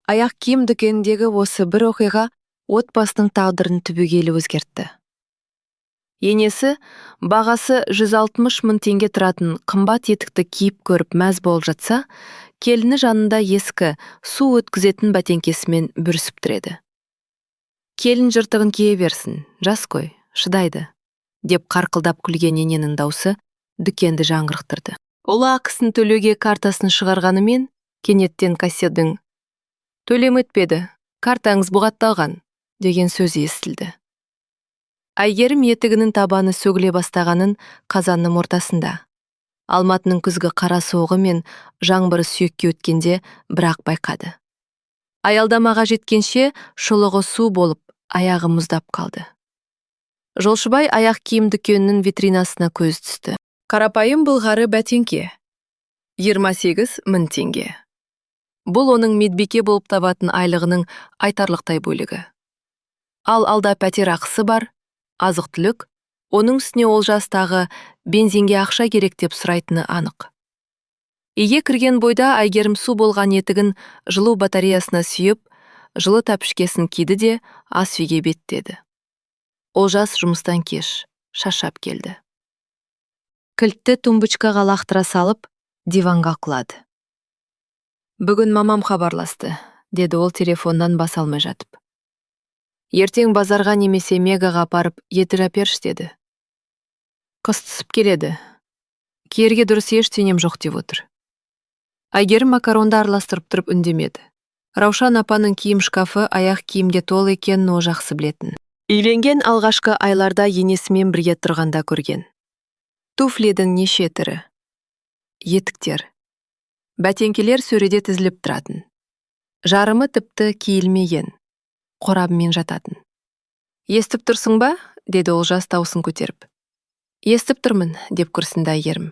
Аяқ киім дүкеніндегі осы бір оқиға отбасының тағдырын түбегейлі өзгертті. Енесі бағасы 160 мың теңге тұратын қымбат етікті киіп көріп мәз болып жатса, келіні жанында ескі су өткізетін бәтеңкесімен бүрісіп тұреді. Келін жыртығын кие берсін, жас қой, шыдайды, деп қарқылдап күлген ененің даусы дүкенді жаңғырықтырды. Ұлы ақысын төлеуге картасын шығарғанымен, кенеттен кассирдің «Төлем өтпеді, картаңыз бұғатталған» деген сөзі естілді. Әйгерім етігінің табаны сөгіле бастағанын қазанның ортасында. Алматының күзгі қара суығы мен жаңбыры сүйекке өткенде бірақ байқады. Аялдамаға жеткенше шұлығы су болып, аяғы мұздап қалды. Жолшыбай аяқ киім дүкенінің витринасына көз түсті. Қарапайым былғары бәтеңке. 28 мың теңге. Бұл оның медбике болып табатын айлығының айтарлықтай бөлігі. Ал алда пәтер ақысы бар, азық-түлік, оның үстіне Олжастағы бензинге ақша керек деп сұрайтыны анық. Үйге кірген бойда Әйгерім су болған етігін жылу батареясына сүйіп, жылы тәпішкесін киді де ас үйге беттеді. Олжас жұмыстан кеш, шаршап келді. Кілтті тумбочкаға лақтыра салып, диванға құлады. «Бүгін мамам хабарласты», деді ол телефоннан баса алмай жатып. «Ертең базарға немесе Мегаға апарып етір әперші» деді. «Қыс түсіп келеді. Киерге дұрыс ештеңем жоқ» деп отыр. Әйгерім макаронды араластырып тұрып үндемеді. Раушан апаның киім шкафы аяқ киімге толы екенін ол жақсы білетін. Үйленген алғашқы айларда енесімен бірге тұрғанда көрген. Туфлидің неше түрі. Етіктер. Бәтеңкелер сөреде тізіліп тұратын. Жарымы тіпті киілмеген. Қорабымен жататын. «Естіп тұрсың ба?» деді Олжас даусын көтеріп. «Естіп тұрмын», деп күрсінді Әйгерім.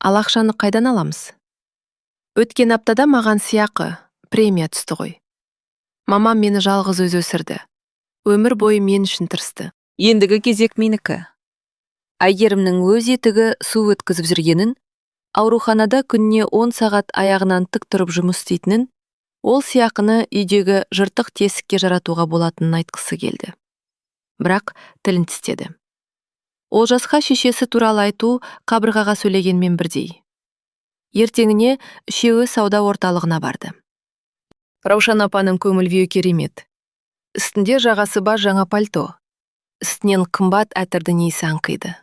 «Ал ақшаны қайдан аламыз?» «Өткен аптада маған сыйақы, премия түсті ғой. Мамам мені жалғыз өз өсірді. Өмір бойы мен үшін тырысты. Ендігі кезек менікі». Әйгерімнің өз етігі су өткізіп жүргенін, ауруханада күніне 10 сағат аяғынан тік тұрып жұмыс істейтінін, ол сыйақыны үйдегі жыртық тесікке жаратуға болатынын айтқысы келді. Бірақ тілін тістеді. Олжасқа шешесі туралы айту қабырғаға сөйлегенмен бірдей. Ертеңіне үшеуі сауда орталығына барды. Раушан апаның көңіл-күйі керемет. Үстінде жағасы бар жаңа пальто. Үстінен қымбат әтірдің иісі аңқиды.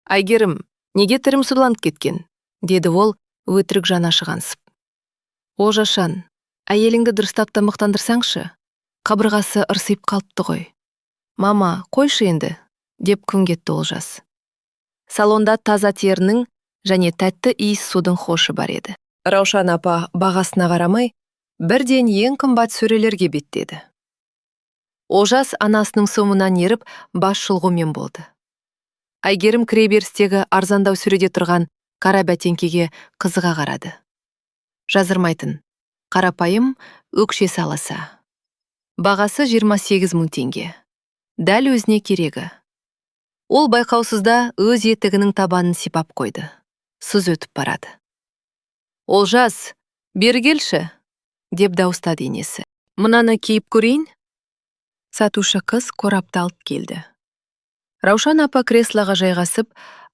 «Әйгерім, неге түрім сұрланып кеткен?» деді ол өтірік жаны ашығансып. «Олжашан, әйеліңді дұрыстап тамақтандырсаңшы, қабырғасы ырсиып қалыпты ғой». «Мама, қойшы енді», деп күң кетті Олжас. Салонда таза терінің және тәтті иіс судың хошы бар еді. Раушан апа бағасына қарамай, бірден ең қымбат сөрелерге беттеді. Олжас анасының соңынан еріп бас шұлғумен болды. Әйгерім кіреберістегі арзандау сөреде тұрған қара бәтеңкеге қызыға қарады. Жазырмайтын, қарапайым, өкшесі аласа. Бағасы 28 мың теңге. Дәл өзіне керегі. Ол байқаусызда өз етігінің табанын сипап қойды. Сыз өтіп барады. «Олжас, бері келші», деп дауыстады енесі. «Мынаны киіп көрейін?» Сатушы қыз қорапты алып келді. Раушан апа креслоға жайғасып,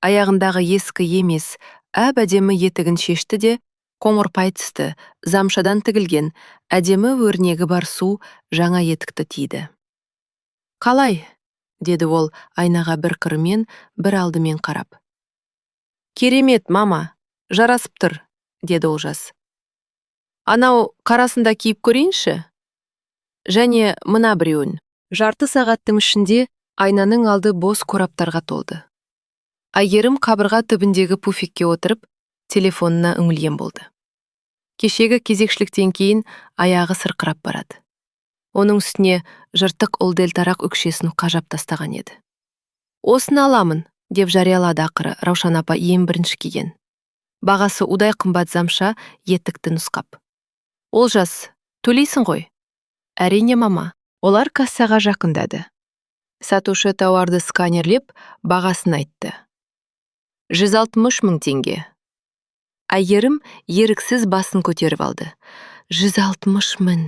аяғындағы ескі емес, әдемі етігін шешті де, қоңырпай түсті, замшадан тігілген, әдемі өрнегі бар су жаңа етікті тиді. «Қалай?» деді ол айнаға бір қырымен, бір алдымен қарап. «Керемет, мама, жарасып тұр», деді Олжас. «Анау қарасында киіп көрейінші?» «Және мына біреуін». Жарты сағаттың ішінде айнаның алды бос қораптарға толды. Әйгерім қабырға түбіндегі пуфикке отырып, телефонына үңілген болды. Кешегі кезекшіліктен кейін аяғы сырқырап барады. Оның үстіне жыртық ұлдел-тарақ өкшесін қажап тастаған еді. «Осыны аламын», деп жариялады ақыры Раушан апа ең бірінші киген. Бағасы удай қымбат замша етікті нұсқап. «Олжас, төлейсің ғой?» «Әрине, мама». Олар кассаға жақындады. Сатушы тауарды сканерлеп, бағасын айтты. 160 мың теңге. Әйгерім еріксіз басын көтеріп алды. 160 мың.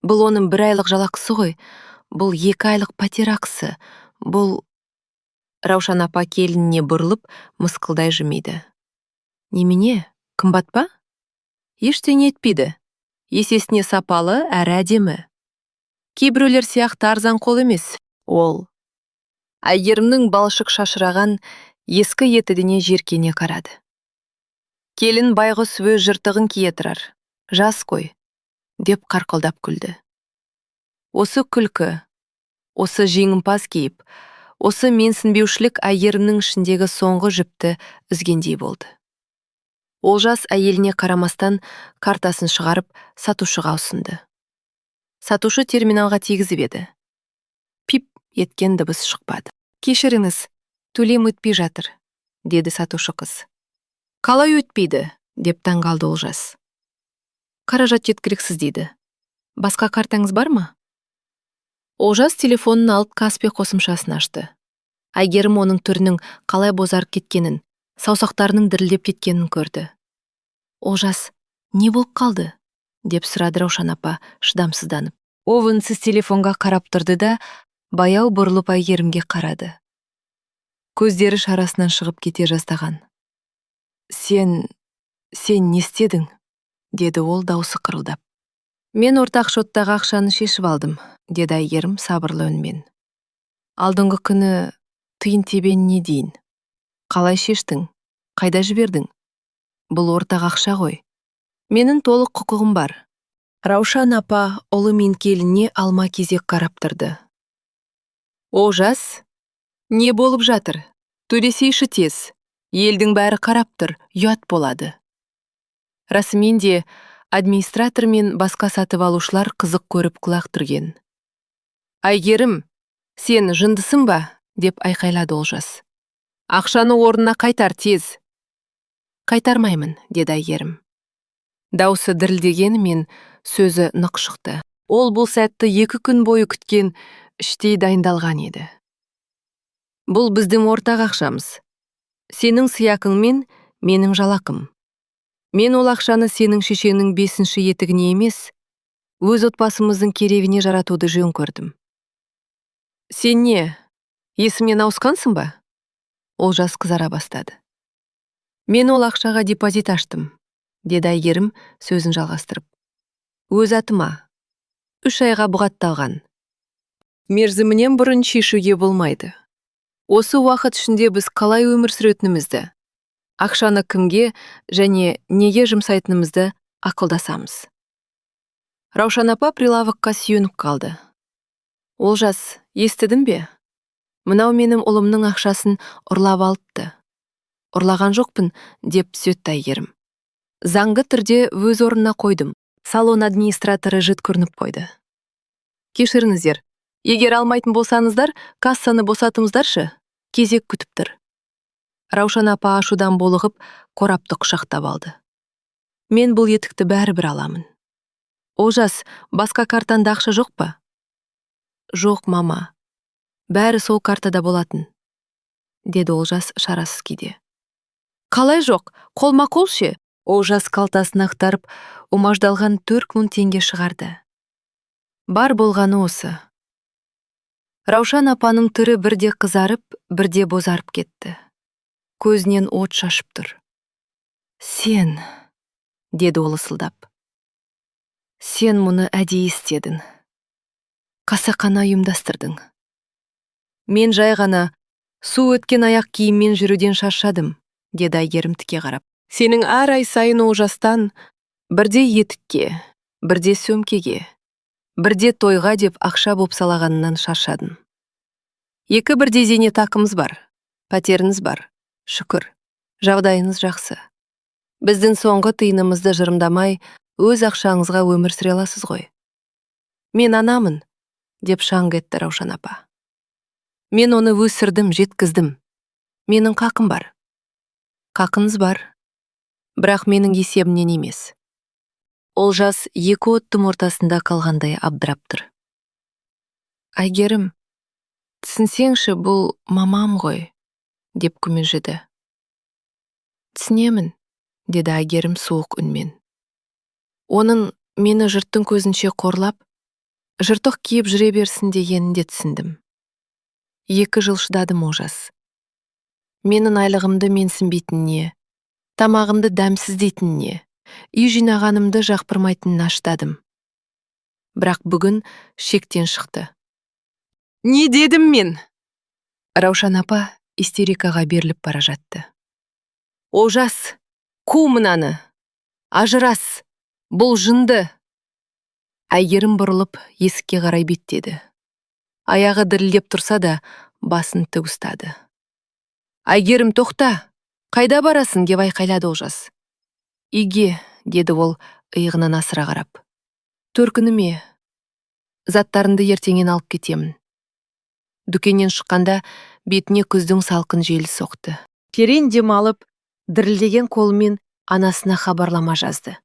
Бұл оның 1 айлық жалақысы ғой. Бұл 2 айлық пәтер ақысы. Бұл... Раушан апа келініне бұрылып, мысқылдай жымиды. Немене? Қымбат па? Ештеңе етпейді. Есесіне сапалы, әрі әдемі. Кейбіреулер сияқты арзан қол емес. Ол. Әйгерімнің балшық шашыраған ескі етігіне жеркене қарады. Келін байғұс өз жыртығын кие тұрар. Жас қой, деп қарқылдап күлді. Осы күлкі, осы жеңімпаз кейіп, осы менсінбеушілік әйгерімнің ішіндегі соңғы жіпті үзгендей болды. Олжас әйеліне қарамастан картасын шығарып сатушыға ұсынды. Сатушы терминалға тигізіп еді. Пип еткен дыбыс шықпады. Кешіріңіз, төлем өтпей жатыр, деді сатушы қыз. Қалай өтпейді, деп таңғалды Олжас. Қаражат жеткіліксіз дейді. Басқа картаңыз бар ма? Олжас телефонын алып Каспи қосымшасын ашты. Әйгерім оның түрінің қалай бозарып кеткенін, саусақтарының дірілдеп кеткенін көрді. Олжас, не болып қалды? Деп сұрады Раушан апа шыдамсызданып. Овынсыз телефонға қарап тұрды да, баяу бұрылып Әйгерімге қарады. Көздері шарасынан шығып кете жаздаған. Сен не істедің? Деді ол даусы қырылдап. Мен ортақ шоттағы ақшаны шешіп алдым, деді Әйгерім сабырлы үнмен. Алдыңғы күні тиын тебеніне дейін. Қалай шештің? Қайда жібердің? Бұл ортақ ақша ғой. Менің толық құқығым бар. Раушан апа ұлы мен келініне алма кезек қарап тұрды. Олжас, не болып жатыр? Төлесейші тез. Елдің бәрі қарап тұр, ұят болады. Расымен де администратор мен басқа сатып алушылар қызық көріп құлақ түрген. Әйгерім, сен жындысың ба? Деп айқайлады Олжас. Ақшаны орнына қайтар тез. Қайтармаймын, деді Әйгерім. Даусы дірілдегенімен сөзі нық шықты. Ол бұл сәтті 2 күн бойы күткен, іштей дайындалған еді. Бұл біздің ортақ ақшамыз. Сенің сыйақың мен, менің жалақым. Мен ол ақшаны сенің шешеңнің 5-ші етігіне емес, өз отбасымыздың керегіне жаратуды жөн көрдім. Сен не, есімнен ауысқансың ба? Олжас қызара бастады. Мен ол ақшаға депозит аштым, деді Әйгерім сөзін жалғастырып. Өз атыма 3 айға бұғатталған. Мерзімінен бұрын шешуге болмайды. Осы уақыт ішінде біз қалай өмір сүретінімізді, ақшаны кімге және неге жұмсайтынымызды ақылдасамыз. Раушан апа прилавыққа сүйеніп қалды. Олжас, естідің бе? Мынау менің ұлымның ақшасын ұрлап алыпты. Ұрлаған жоқпын, деп сөйтті Әйгерім. Заңды түрде өз орнына қойдым. Салон администраторы жіт көрініп қойды. Кешіріңіздер, егер алмайтын болсаңыздар, кассаны босатыңыздаршы, кезек күтіп тұр. Раушан апа ашудан болығып, қорапты құшақтап алды. Мен бұл етікті бәрібір аламын. Олжас, басқа картанда ақша жоқ па? Жоқ, мама. Бәрі сол картада болатын, деді Олжас шарасыз күйде. Қалай жоқ? Қолма-қол ше? Олжас қалтасын ақтарып, умаждалған 4000 теңге шығарды. Бар болғаны осы. Раушан апаның түрі бірде қызарып, бірде бозарып кетті. Көзінен от шашып тұр. Сен, деді ол ысылдап. Сен мұны әдейі істедің. Қасақана ұйымдастырдың. Мен жай ғана су өткен аяқ киіммен жүруден шаршадым, деді Әйгерім тіке қарап. Сенің әр ай сайын Олжастан бірде етікке, бірде сөмкеге, бірде тойға деп ақша боп салағанынан шаршадым. 2 бірде зейнетақымыз бар, пәтеріңіз бар, шүкір, жағдайыңыз жақсы. Біздің соңғы тиынымызды жырымдамай, өз ақшаңызға өмір сүре аласыз ғой. Мен анамын, деп шаң етті Раушан апа. Мен оны өсірдім, жеткіздім. Менің қақым бар. Қақыңыз бар, бірақ менің есебімнен емес. Олжас 2 оттың ортасында қалғандай абдырап тұр. Әйгерім, түсінсеңші, бұл мамам ғой, деп күмілжіді. Түсінемін, деді Әйгерім суық үнмен. Оның мені жұрттың көзінше қорлап, жыртық киіп жүре берсін дегенін де түсіндім. 2 жыл шыдадым Олжас. Менің айлығымды менсінбейтініне, тамағымды дәмсіз дейтініне, үй жинағанымды жақпырмайтынына шыдадым. Бірақ бүгін шектен шықты. Не дедім мен? Раушан апа истерикаға беріліп бара жатты. Олжас, қу мынаны. Ажырас, бұл жынды. Әйгерім бұрылып есікке қарай беттеді. Аяғы дірілдеп тұрса да, басын тік ұстады. Әйгерім, тоқта, қайда барасың деп айқайлады Олжас. Үйге, деді ол иығынан асыра қарап. Төркініме, заттарынды ертеңен алып кетемін. Дүкеннен шыққанда бетіне күздің салқын желі соқты. Терең демалып, дірілдеген қолымен анасына хабарлама жазды.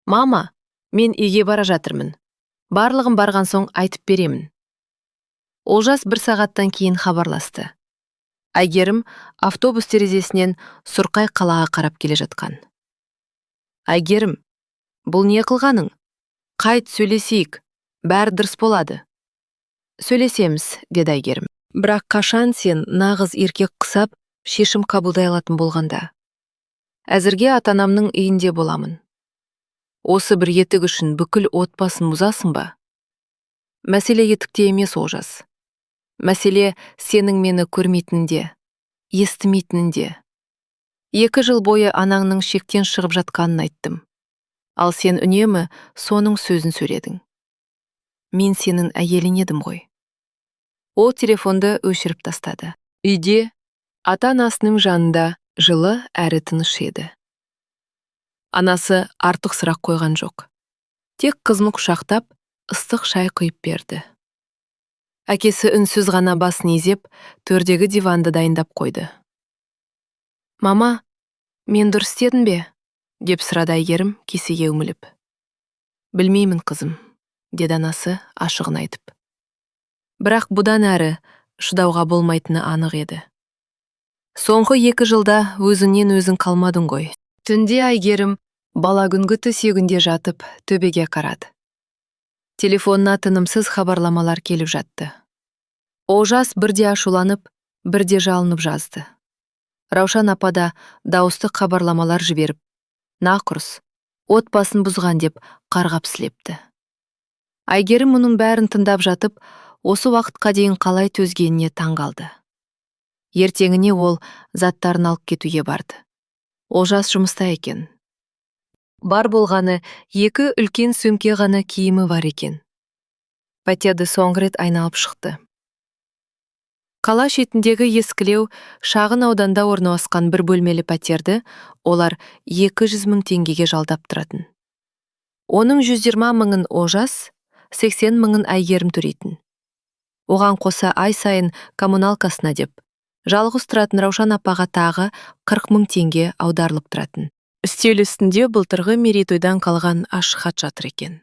Мама, мен үйге бара жатырмын. Барлығын барған соң айтып беремін. Олжас 1 сағаттан кейін хабарласты. Әйгерім автобус терезесінен сұрқай қалаға қарап келе жатқан. Әйгерім, бұл не қылғаның? Қайт сөйлесейік, бәрі дұрыс болады. Сөйлесеміз, деді Әйгерім. Бірақ қашан сен нағыз еркек құсап, шешім қабылдай алатын болғанда? Әзірге ата-анамның үйінде боламын. Осы бір етік үшін бүкіл отбасын бұзасың ба? Мәселе етікте емес Олжас. Мәселе сенің мені көрмейтінінде, естімейтінінде. 2 жыл бойы анаңның шектен шығып жатқанын айттым. Ал сен үнемі соның сөзін сөйледің. Мен сенің әйелің едім ғой. Ол телефонды өшіріп тастады. Үйде ата-анасының жанында жылы әрі тыныш еді. Анасы артық сұрақ қойған жоқ. Тек қызын құшақтап, ыстық шай құйып берді. Әкесі үнсіз ғана басын изеп, төрдегі диванды дайындап қойды. Мама, мен дұрыс істедім бе? Деп сұрады Әйгерім кесеге үміліп. Білмеймін қызым, деді анасы ашығын айтып. Бірақ бұдан әрі шыдауға болмайтыны анық еді. Соңғы 2 жылда өзіңнен өзің қалмадың ғой. Түнде Әйгерім бала күнгі төсегінде жатып төбеге қарады. Телефонына тынымсыз хабарламалар келіп жатты. Олжас бірде ашуланып, бірде жалынып жазды. Раушан апа да дауысты хабарламалар жіберіп, нақұрыс, отбасын бұзған деп қарғап сілепті. Әйгерім мұның бәрін тыңдап жатып, осы уақытқа дейін қалай төзгеніне таңғалды. Ертеңіне ол заттарын алып кетуге барды. Олжас жұмыста екен. Бар болғаны 2 үлкен сөмке ғана киімі бар екен. Пәтерді соңғы рет айналып шықты. Қала шетіндегі ескілеу шағын ауданда орналасқан бір бөлмелі пәтерді олар 200 мың теңгеге жалдап тұратын. Оның 120 мыңын Олжас, 80 мыңын Әйгерім төлейтін. Оған қоса ай сайын коммуналкасына деп, жалғыз тұратын Раушан апаға тағы 40 мың теңге аударылып тұратын. Үстел үстінде былтырғы мерейтойдан қалған ашық хат жатыр екен.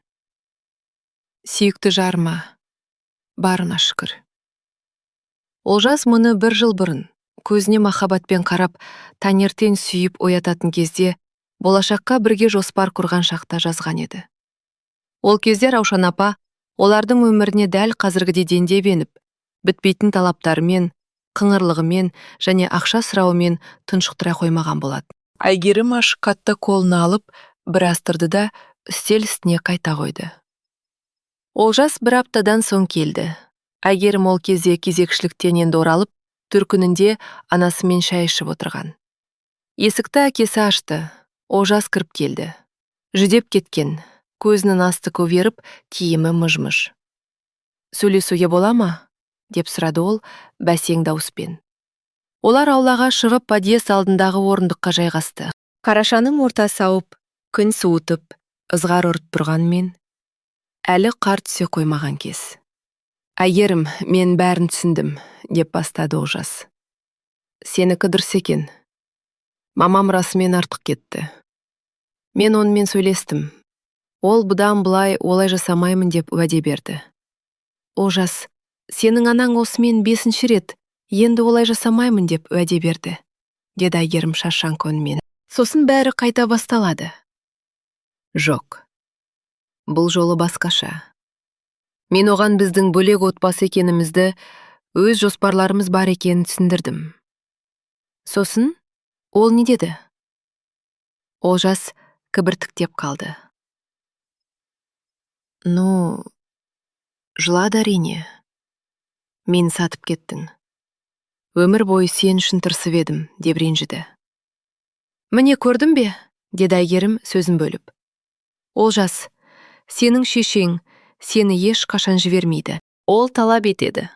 Сүйікті жарыма, барына шүкір. Олжас мұны 1 жыл бұрын, көзіне махаббатпен қарап, таңертең сүйіп оятатын кезде, болашаққа бірге жоспар құрған шақта жазған еді. Ол кезде Раушан апа, олардың өміріне дәл қазіргідей дендеп еніп, бітпейтін талаптарымен, қыңырлығымен және ақша сұрауымен тұншықтыра қоймаған болады. Әйгерім ашық хатты қолына алып, біраз тұрды да үстел үстіне қайта қойды. Олжас 1 аптадан соң келді. Әйгерім ол кезде кезекшіліктен енді оралып, төркінінде анасымен шай ішіп отырған. Есікті әкесі ашты. Олжас кіріп келді. Жүдеп кеткен, көзінің асты көверіп, киімі мыж-мыж. Сөйлесуге бола ма? Деп сұрады ол бәсең дауыспен. Олар аулаға шығып подъезд алдындағы орындыққа жайғасты. Қарашаның ортасы ауып, күн суытып, ызғар ұрып тұрғанмен, әлі қар түсе қоймаған кез. Әйгерім, мен бәрін түсіндім, деп бастады Олжас. Сенікі дұрыс екен. Мамам расымен артық кетті. Мен онымен сөйлестім. Ол бұдан бұлай олай жасамаймын деп уәде берді. Олжас, сенің анаң осымен 5-ші рет, енді олай жасамаймын деп уәде берді, деді Әйгерім шаршаң үнмен. Сосын бәрі қайта басталады. Жоқ, бұл жолы басқаша. Мен оған біздің бөлек отбасы екенімізді, өз жоспарларымыз бар екенін түсіндірдім. Сосын, ол не деді? Олжас кібіртіктеп қалды. Ну, жылады әрине. Мен сатып кеттің. Өмір бойы сен үшін тырысып едім, деп ренжіді. Міне көрдің бе? Деді Әйгерім сөзін бөліп. Олжас, сенің шешең сені ешқашан жібермейді. Ол талап етеді.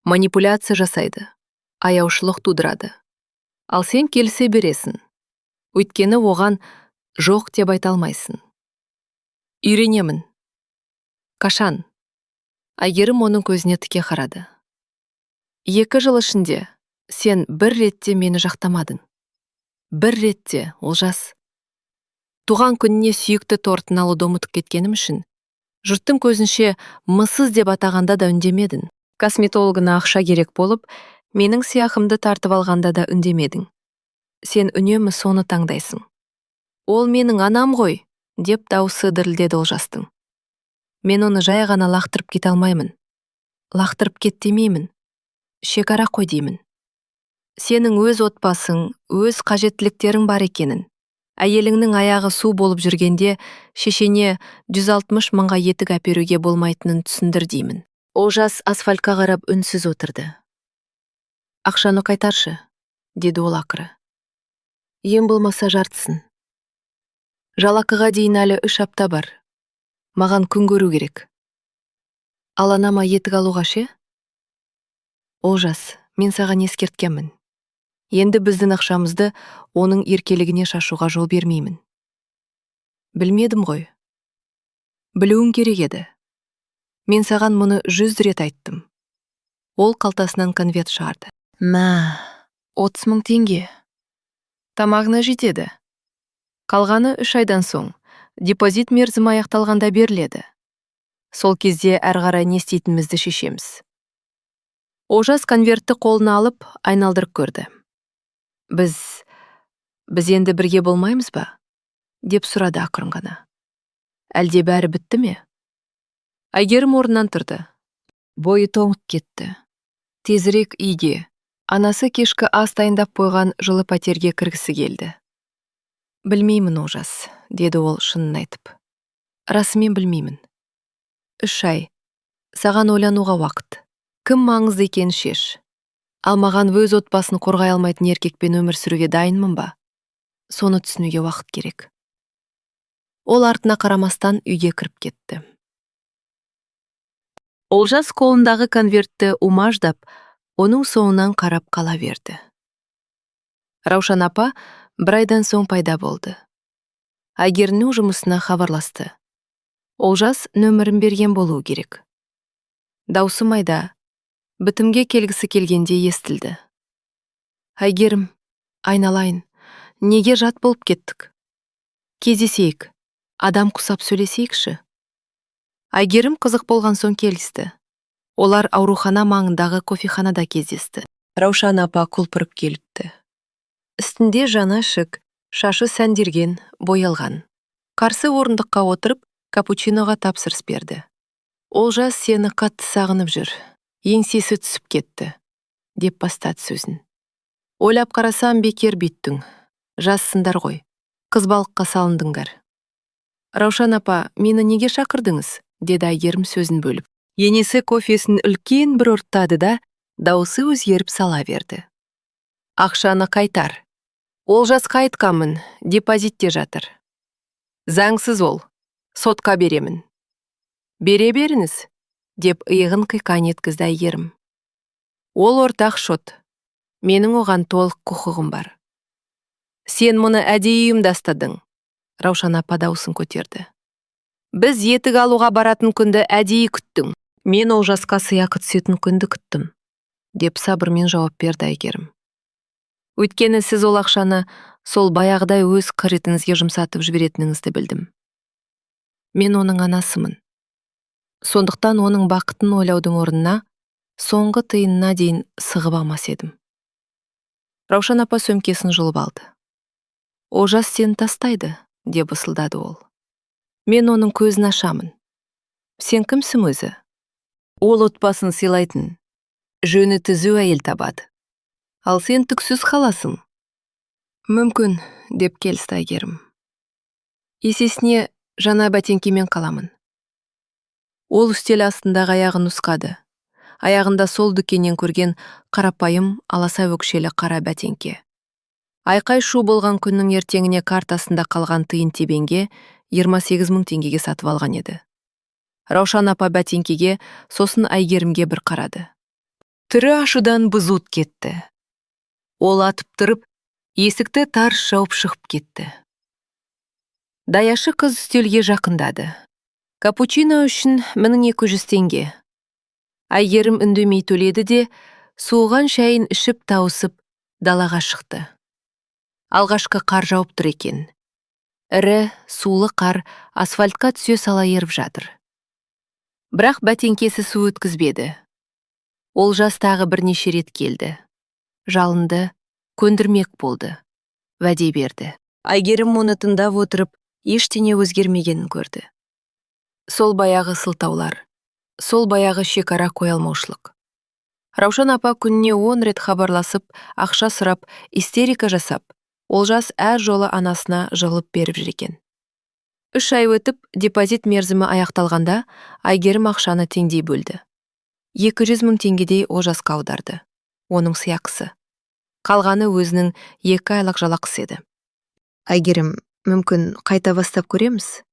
Манипуляция жасайды. Аяушылық тудырады. Ал сен келісе бересің. Өйткені оған жоқ деп айта алмайсың. Үйренемін. Қашан? Әйгерім оның көзіне тіке қарады. 2 жыл ішінде сен бір ретте мені жақтамадың. Бір ретте, Олжас. Туған күніне сүйікті тортын алуды ұмытып кеткенім үшін, жұрттың көзінше мысыз деп атағанда да үндемедің. Косметологына ақша керек болып, менің сияқымды тартып алғанда да үндемедің. Сен үнемі соны таңдайсың. Ол менің анам ғой, деп даусы дірілдеді Олжастың. Мен оны жай ғана лақтырып кете алмаймын. Лақтырып кет демеймін. Шекара қой деймін. Сенің өз отбасың, өз қажеттіліктерің бар екенін. Әйеліңнің аяғы су болып жүргенде, шешене 160 мыңға етік әперуге болмайтынын түсіндір деймін. Олжас асфальтқа қарап үнсіз отырды. Ақшаны қайтаршы, деді ол ақыры. Ең болмаса жартысын. Жалақыға дейін әлі 3 апта бар. Маған күн көру керек. Ал анама етік алуға ше? Олжас, мен саған ескерткенмін. Енді біздің ақшамызды оның еркелігіне шашуға жол бермеймін. Білмедім ғой. Білуің керек еді. Мен саған мұны 100 рет айттым. Ол қалтасынан конверт шығарды. Мә, 30 мың теңге. Тамағына жетеді. Қалғаны 3 айдан соң, депозит мерзімі аяқталғанда беріледі. Сол кезде әрі қарай не істейтінімізді шешеміз. Олжас конвертті қолына алып, айналдырып көрді. Біз енді бірге болмаймыз ба? Деп сұрады ақырын ғана. Әлде бәрі бітті ме? Әйгерім орнынан тұрды. Бойы тоңып кетті. Тезірек үйге. Анасы кешкі ас дайындап қойған жылы пәтерге кіргісі келді. Білмеймін, Олжас, деді ол шынын айтып. Расымен білмеймін. 3 ай. Саған ойлануға уақыт. Кім маңызды екенін шеш. Ал маған өз отбасын қорғай алмайтын еркекпен өмір сүруге дайынмын ба? Соны түсінуге уақыт керек. Ол артына қарамастан үйге кіріп кетті. Олжас қолындағы конвертті умаждап, оның соңынан қарап қала берді. Раушан апа 1 айдан соң пайда болды. Әйгерімнің жұмысына хабарласты. Олжас нөмірін берген болуы керек. Даусы майда, бітімге келгісі келгенде естілді. Әйгерім, айналайын, неге жат болып кеттік? Кездесейік, адам құсап сөйлесейікші. Әйгерім қызық болған соң келісті. Олар аурухана маңындағы кофеханада кездесті. Раушан апа құлпырып келіпті. Үстінде жаңа шік, шашы сәнделген, боялған. Қарсы орындыққа отырып, капучиноға тапсырыс берді. Олжас сені қатты сағынып жүр. Еңсесі түсіп кетті, деп бастады сөзін. Ойлап қарасам бекер бүйттің. Жассыңдар ғой. Қызбалыққа салындыңдар. Раушан апа, мені неге шақырдыңыз? Деді Әйгерім сөзін бөліп. Енесі кофесін үлкен бір ұрттады да, дауысы өзгеріп сала берді. Ақшаны қайтар. Олжасқа айтқанмын, депозитте жатыр. Заңсыз ол. Сотқа беремін. Бере беріңіз, деп иығын қиқан еткізді Әйгерім. Ол ортақ шот. Менің оған толық құқығым бар. Сен мұны әдейі ұйымдастырдың. Раушан апа даусын көтерді. Біз етік алуға баратын күнді әдейі күттің. Мен Олжасқа сыйақы түсетін күнді күттім, деп сабырмен жауап берді Әйгерім. Өйткені сіз ол ақшаны сол баяғыдай өз қырытыңызге жұмсатып жіберетініңізді білдім. Мен оның анасымын. Сондықтан оның бақытын ойлаудың орнына соңғы тиынына дейін сығып алмас едім. Раушан апа сөмкесін жұлып алды. Олжас сені тастайды, деп ысылдады ол. Мен оның көзін ашамын. Сен кімсің өзі? Ол отбасын сыйлайтын, жөні түзу әйел табады. Ал сен түксіз қаласың. Мүмкін, деп келісті Әйгерім. Есесіне жаңа бәтеңкемен қаламын. Ол үстел астындағы аяғын нұсқады. Аяғында сол дүкеннен көрген қарапайым аласа өкшелі қара бәтеңке. Айқай шу болған күннің ертеңіне картасында қалған тиын тебенге 28 000 теңгеге сатып алған еді. Раушан апа бәтеңкеге, сосын Әйгерімге бір қарады. Түрі ашудан бұзут кетті. Ол атып тұрып, есікті тарс жауып шығып кетті. Даяшы қыз үстелге жақындады. Капучино үшін 1200 теңге. Әйгерім үндемей төледі де, суыған шайын ішіп тауысып, далаға шықты. Алғашқы қар жауып тұр екен. Ірі, сулы қар асфальтқа түсе сала еріп жатыр. Бірақ бәтеңкесі су өткізбеді. Ол жастағы бірнеше рет келді. Жалынды, көндірмек болды. Вәде берді. Әйгерім оны тыңдап отырып, ештеңе өзгермегенін көрді. Сол баяғы сылтаулар, сол баяғы шекара қойалмаушылық. Раушан апа күніне 10 рет хабарласып, ақша сұрап, истерика жасап, Олжас әр жолы анасына жылып беріп жүр екен. 3 ай өтіп, депозит мерзімі аяқталғанда, Әйгерім ақшаны теңдей бөлді. 200 000 теңгедей Олжасқа аударды. Оның сияқысы. Қалғаны өзінің 2 айлық жалақысы еді. Әйгерім, мүмкін қайта бастап көреміз?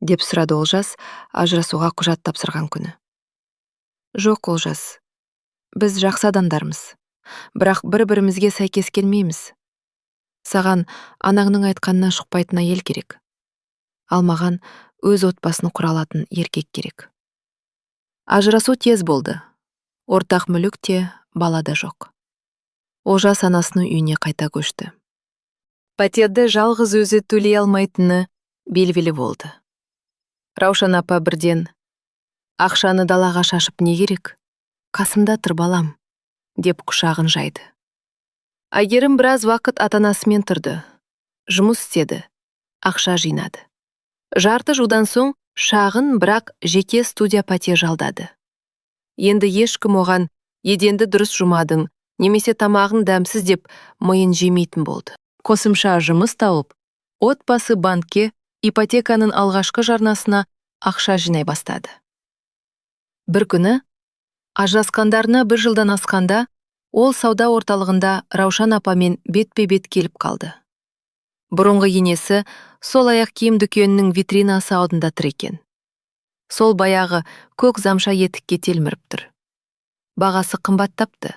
Деп сұрады Олжас, ажырасуға құжат тапсырған күні. Жоқ, Олжас. Біз жақсы адамдармыз. Бірақ бір-бірімізге сәйкес келмейміз. Саған анаңның айтқанына шықпайтын әйел керек. Ал маған өз отбасын құра алатын еркек керек. Ажырасу тез болды. Ортақ мүлік те, бала да жоқ. Олжас анасының үйіне қайта көшті. Пәтерді жалғыз өзі төлей алмайтыны белгілі болды. Раушан апа бірден, ақшаны далаға шашып не керек? Қасымда тұр балам, деп құшағын жайды. Әйгерім біраз уақыт ата-анасымен тұрды. Жұмыс істеді, ақша жинады. Жарты жылдан соң шағын, бірақ жеке студия пәтер жалдады. Енді ешкім оған еденді дұрыс жумадың, немесе тамағың дәмсіз деп мойын жемейтін болды. Қосымша жұмыс тауып, отбасы банкке ипотеканың алғашқы жарнасына ақша жинай бастады. Бір күні, ажырасқандарына 1 жылдан асқанда, ол сауда орталығында Раушан апамен бетпе-бет келіп қалды. Бұрынғы енесі сол аяқ киім дүкенінің витринасы алдында тұр екен. Сол баяғы көк замша етікке телміріп тұр. Бағасы қымбаттапты.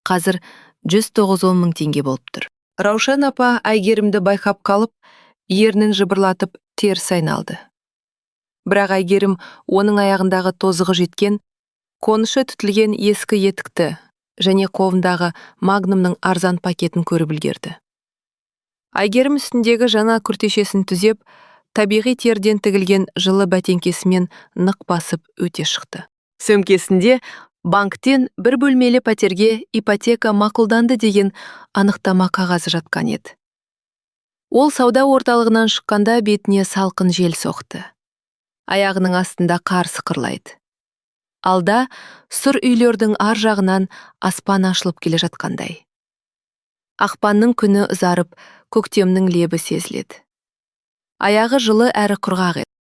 Қазір 190 000 теңге болып тұр. Раушан апа Әйгерімді байқап қалып, ернін жыбырлатып теріс айналды. Бірақ Әйгерім оның аяғындағы тозығы жеткен, қонышы түтілген ескі етікті және қолындағы магнумның арзан пакетін көріп үлгерді. Әйгерім үстіндегі жаңа күртешесін түзеп, табиғи терден тігілген жылы бәтеңкесімен нық басып өте шықты. Сөмкесінде банктен 1 бөлмелі пәтерге ипотека мақұлданды деген анықтама қағазы жатқан еді. Ол сауда орталығынан шыққанда бетіне салқын жел соқты. Аяғының астында қар сықырлайды. Алда сұр үйлердің ар жағынан аспан ашылып келе жатқандай. Ақпанның күні ұзарып, көктемнің лебі сезіледі. Аяғы жылы әрі құрғақ еді.